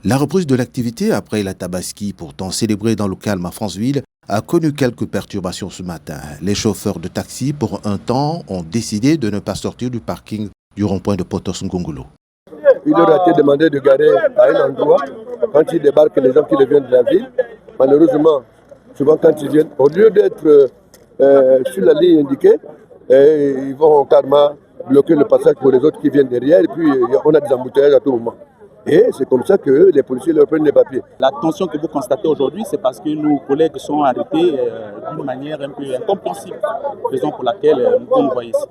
La reprise de l'activité après la Tabaski, pourtant célébrée dans le calme à Franceville, a connu quelques perturbations ce matin. Les chauffeurs de taxi, pour un temps, ont décidé de ne pas sortir du parking du rond-point de Potos Ngongolo. Il leur a été demandé de garer à un endroit quand ils débarquent les gens qui viennent de la ville. Malheureusement, souvent quand ils viennent, au lieu d'être sur la ligne indiquée, ils vont carrément bloquer le passage pour les autres qui viennent derrière et puis on a des embouteillages à tout moment. Et c'est comme ça que les policiers leur prennent les papiers. La tension que vous constatez aujourd'hui, c'est parce que nos collègues sont arrêtés d'une manière un peu incompréhensible, raison pour laquelle nous voyons ici.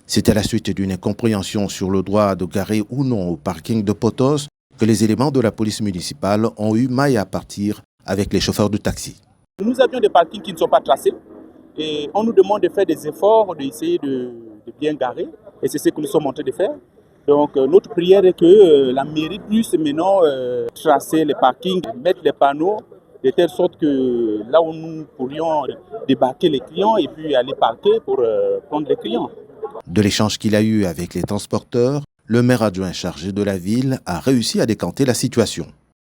C'est à la suite d'une incompréhension sur le droit de garer ou non au parking de Potos que les éléments de la police municipale ont eu maille à partir avec les chauffeurs de taxi. Nous avions des parkings qui ne sont pas tracés et on nous demande de faire des efforts, d'essayer de bien garer et c'est ce que nous sommes en train de faire. Donc notre prière est que la mairie puisse maintenant tracer les parkings, mettre les panneaux de telle sorte que là où nous pourrions débarquer les clients et puis aller parquer pour prendre les clients. De l'échange qu'il a eu avec les transporteurs, le maire adjoint chargé de la ville a réussi à décanter la situation.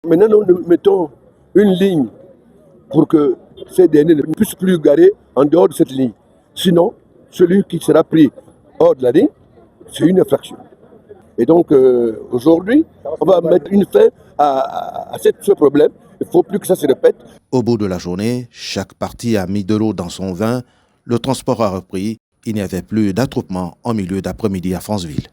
Maintenant, nous mettons une ligne pour que ces derniers ne puissent plus garer en dehors de cette ligne. Sinon, celui qui sera pris hors de la ligne, c'est une infraction. Et donc, aujourd'hui, on va mettre une fin à ce problème. Il ne faut plus que ça se répète. Au bout de la journée, chaque parti a mis de l'eau dans son vin. Le transport a repris. Il n'y avait plus d'attroupement en milieu d'après-midi à Franceville.